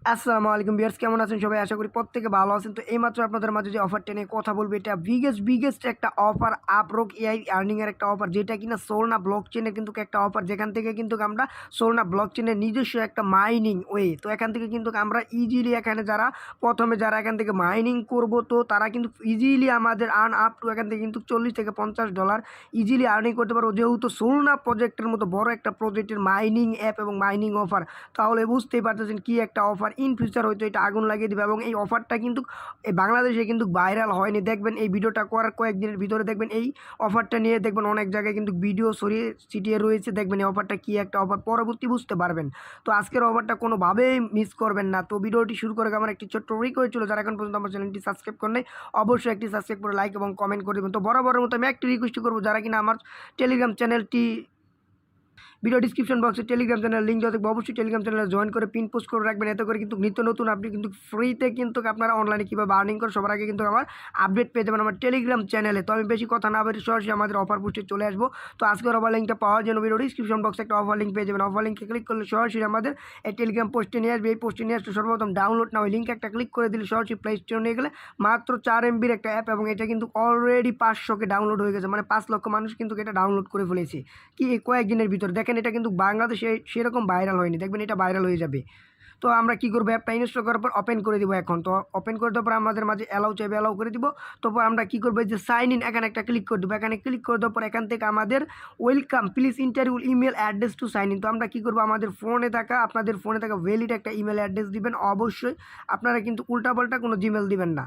আসসালামু আলাইকুম ভিউয়ার্স, কেমন আছেন সবাই? আশা করি প্রত্যেকে ভালো আছেন। তো এইমাত্র আপনাদের মাঝে যে অফারটা নিয়ে কথা বলবো, এটা বিগেস্ট একটা অফার, আপরক এআই আর্নিং এর একটা অফার, যেটা কিনা সোলনা ব্লকচেনের কিন্তু একটা অফার, যেখান থেকে কিন্তু আমরা সোলনা ব্লকচেনের নিজস্ব একটা মাইনিং ওয়ে। তো এখান থেকে কিন্তু আমরা ইজিলি এখানে যারা এখান থেকে মাইনিং করব, তো তারা কিন্তু ইজিলি আমাদের আর্ন আপ টু এখান থেকে কিন্তু $40 থেকে $50 ইজিলি আর্নিং করতে পারবো, যেহেতু সোলনা প্রজেক্টের মতো বড় একটা প্রজেক্টের মাইনিং অ্যাপ এবং মাইনিং অফার। তাহলে বুঝতেই পারতেছেন কি একটা অফার। ইন ফিউচার হয়তো এটা আগুন লাগিয়ে দেবে, এবং এই অফারটা কিন্তু এই বাংলাদেশে কিন্তু ভাইরাল হয়নি। দেখবেন এই ভিডিওটা করার কয়েকদিনের ভিতরে দেখবেন এই অফারটা নিয়ে দেখবেন অনেক জায়গায় কিন্তু ভিডিও ছড়িয়ে ছিটিয়ে রয়েছে। দেখবেন এই অফারটা কি একটা অফার, পরবর্তী বুঝতে পারবেন। তো আজকের অফারটা কোনোভাবেই মিস করবেন না। তো ভিডিওটি শুরু করে আমার একটি ছোট্ট রিকোয়েস্ট ছিল, যারা এখন পর্যন্ত আমার চ্যানেলটি সাবস্ক্রাইব করেন নাই, অবশ্যই একটি সাবস্ক্রাইব করে লাইক এবং কমেন্ট করে দেবেন। তো বরাবরের মতো আমি একটি রিকোয়েস্ট করবো, যারা কিনা আমার টেলিগ্রাম চ্যানেলটি ভিডিও ডিসক্রিপশন বক্সে টেলিগ্রাম চ্যানেল লিঙ্ক দেওয়া থাকবে, অবশ্যই টেলিগ্রাম চ্যানেলে জয়েন করে পিন পোস্ট করে রাখবেন। এতে করে কিন্তু নিত্য নতুন আপনি কিন্তু ফ্রিতে কিন্তু আপনারা অনলাইনে কীভাবে আর্নিং করে সবার আগে কিন্তু আমার আপডেট পেয়ে যাবেন আমার টেলিগ্রাম চ্যানেলে। তো আমি বেশি কথা না বলে সরাসরি আমাদের অফার পোস্টে চলে আসবো। তো আজকের অফার লিঙ্কটা পাওয়ার জন্য ভিডিও ডিসক্রিপশন বক্সে একটা অফার লিঙ্ক পেয়ে যাবেন। অফার লিঙ্কে ক্লিক করলে সরাসরি আমাদের এই টেলিগ্রাম পোস্টে নিয়ে আসবে। এই পোস্টে নিয়ে আসলে সর্বপ্রথম ডাউনলোড না, ওই লিঙ্কে একটা ক্লিক করে দিলে সরাসরি প্লে স্টোরে নিয়ে গেলে মাত্র 4 MBর একটা অ্যাপ, এবং এটা কিন্তু অলরেডি 500কে ডাউনলোড হয়ে গেছে, মানে 5 লক্ষ মানুষ কিন্তু এটা ডাউনলোড করে ফেলেছে কি এই কয়েকদিনের ভিতরে। দেখেন এটা কিন্তু বাংলাদেশে সেরকম ভাইরাল হয়নি, দেখবেন এটা ভাইরাল হয়ে যাবে। তো আমরা কী করবো, অ্যাপটা ইনস্টল করার পর ওপেন করে দিব। এখন তো ওপেন করে দেওয়ার পর আমাদের মাঝে অ্যালাউ চাইবে, অ্যালাউ করে দিব। তারপর আমরা কী করবো, যে সাইন ইন এখানে একটা ক্লিক করে দেবো। এখানে ক্লিক করে দেওয়ার পর এখান থেকে আমাদের welcome please enter your email address to sign in. তো আমরা কী করবো, আমাদের আপনাদের ফোনে থাকা ভ্যালিড একটা ইমেল অ্যাড্রেস দিবেন। অবশ্যই আপনারা কিন্তু উল্টাপাল্টা কোনো জিমেল দিবেন না।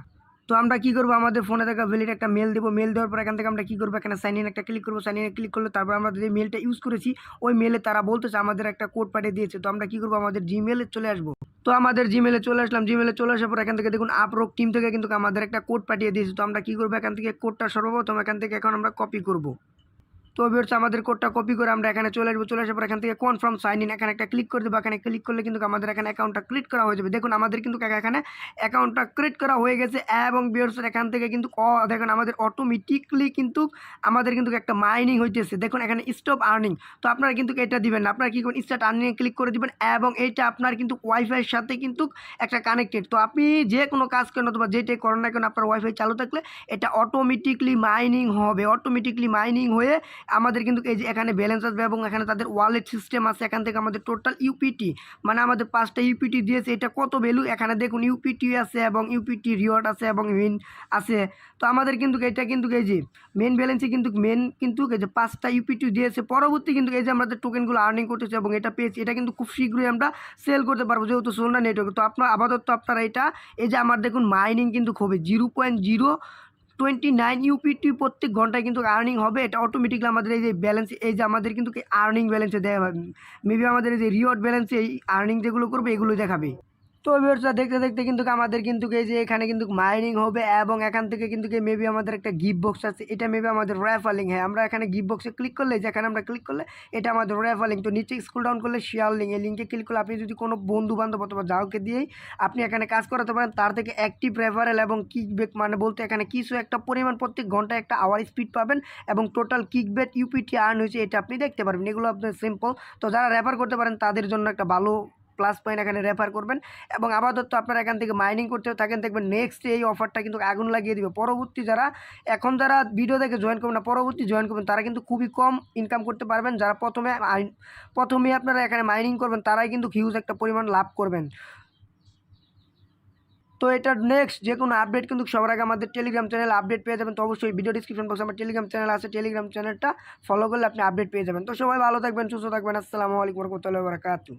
তো আমরা কী করবো, আমাদের ফোনে থাকা ভ্যালিড একটা মেল দেবো। মেল দেওয়ার পর এখান থেকে আমরা কী করবো, এখানে সাইন ইন একটা ক্লিক করবো। সাইন ইনে ক্লিক করলে তারপর আমরা যে মেলটা ইউজ করেছি, ওই মেলে তারা বলতেছে আমাদের একটা কোড পাঠিয়ে দিয়েছে। তো আমরা কী করবো, আমাদের জিমেলে চলে আসবো। তো আমাদের জিমেলে চলে আসলাম। জিমেলে চলে আসার পর এখান থেকে দেখুন আপরক টিম থেকে কিন্তু আমাদের একটা কোড পাঠিয়ে দিয়েছে। তো আমরা কী করবো, এখান থেকে কোডটা সর্বপ্রথম এখান থেকে এখন আমরা কপি করবো। তো ভিউয়ার্স, আমাদের কোডটা কপি করে আমরা এখানে চলে আসবো। চলে আসার পর এখান থেকে কনফার্ম সাইন ইন এখানে একটা ক্লিক করে দেবো। এখানে ক্লিক করলে কিন্তু আমাদের এখানে অ্যাকাউন্টটা ক্রিয়েট করা হয়ে যাবে। দেখুন আমাদের কিন্তু এখানে অ্যাকাউন্টটা ক্রিয়েট করা হয়ে গেছে, এবং ভিউয়ার্স এখান থেকে কিন্তু দেখুন আমাদের অটোমেটিকলি কিন্তু আমাদের কিন্তু একটা মাইনিং হইতেছে। দেখুন এখানে স্টপ আর্নিং। তো আপনারা কিন্তু এটা দিবেন না, আপনারা কী করবেন, স্টার্ট আর্নিংয়ে ক্লিক করে দিবেন, এবং এইটা আপনার কিন্তু ওয়াইফাইয়ের সাথে কিন্তু একটা কানেক্টেড। তো আপনি যে কোনো কাজ করেন অথবা যেটাই করেন না কেন, আপনার ওয়াইফাই চালু থাকলে এটা অটোমেটিকলি মাইনিং হবে। অটোমেটিকলি মাইনিং হয়ে আমাদের কিন্তু এই যে এখানে ব্যালেন্স আসবে, এবং এখানে তাদের ওয়ালেট সিস্টেম আছে। এখান থেকে আমাদের টোটাল ইউপিটি, মানে আমাদের 5টা ইউপিটি দিয়েছে, এটা কত ভ্যালু এখানে দেখুন। ইউপিটি আছে এবং ইউপিটি রিওয়ার্ড আছে এবং উইন আছে। তো আমাদের কিন্তু এটা কিন্তু এই যে মেন ব্যালেন্সে কিন্তু এই যে 5টা ইউপিটি দিয়েছে। পরবর্তী কিন্তু এই যে আমাদের টোকেনগুলো আর্নিং করতেছে এবং এটা পেয়েছি, এটা কিন্তু খুব শীঘ্রই আমরা সেল করতে পারবো, যেহেতু সোলনা নেটওয়ার্ক। তো আপাতত আপনারা এটা এই যে আমার দেখুন মাইনিং কিন্তু খুবই 0.029 ইউপিটি প্রত্যেক ঘন্টায় কিন্তু আর্নিং হবে। এটা অটোমেটিকলি আমাদের এই যে ব্যালেন্স, এই যে আমাদের কিন্তু আর্নিং ব্যালেন্সে দেওয়া হবে। মেবি আমাদের এই যে রিওয়ার্ড ব্যালেন্সে এই আর্নিং যেগুলো করবে এগুলো দেখাবে। তো ভিউয়ার্স দেখতে দেখতে কিন্তু আমাদের কিন্তু এই যে এখানে কিন্তু মাইনিং হবে, এবং এখান থেকে কিন্তু মেবি আমাদের একটা গিফট বক্স আছে। এটা মেবি আমাদের রেফার লিঙ্ক। হ্যাঁ, আমরা এখানে গিফট বক্সে ক্লিক করলে, যেখানে আমরা ক্লিক করলে এটা আমাদের রেফার লিঙ্ক। তো নিচে স্ক্রল ডাউন করলে শেয়ার লিঙ্ক, এই লিঙ্কে ক্লিক করলে আপনি যদি কোনো বন্ধু বান্ধব অথবা যাওকে দিয়েই আপনি এখানে কাজ করাতে পারেন, তার থেকে অ্যাক্টিভ রেফারেল এবং কিকব্যাক, মানে বলতে এখানে কিছু একটা পরিমাণ প্রত্যেক ঘন্টায় একটা আওয়ার স্পিড পাবেন, এবং টোটাল কিকব্যাক ইউপিটি আর্ন হয়েছে এটা আপনি দেখতে পারবেন। এগুলো আপনার সিম্পল। তো যারা রেফার করতে পারেন তাদের জন্য একটা ভালো প্লাস পয়েন্ট এখানে রেফার করবেন, এবং আপাতত আপনারা এখান থেকে মাইনিং করতে থাকেন। দেখবেন নেক্সট এই অফারটা কিন্তু আগুন লাগিয়ে দিবে। পরবর্তী যারা ভিডিও দেখে জয়েন করবেন না, পরবর্তী জয়েন করবেন, তারা কিন্তু খুবই কম ইনকাম করতে পারবেন। যারা প্রথমে আপনারা এখানে মাইনিং করবেন, তারাই কিন্তু হিউজ একটা পরিমাণ লাভ করবেন। তো এটার নেক্সট যে কোনো আপডেট কিন্তু সবার আগে আমাদের টেলিগ্রাম চ্যানেলে আপডেট পেয়ে যাবেন। তো অবশ্যই ভিডিও ডিসক্রিপশন বক্সে আমার টেলিগ্রাম চ্যানেল আছে, টেলিগ্রাম চ্যানেলটা ফলো করলে আপনি আপডেট পেয়ে যাবেন। তো সবাই ভালো থাকবেন, সুস্থ থাকবেন। আসসালামু আলাইকুম ওয়া রাহমাতুল্লাহি ওয়া বারাকাতুহু।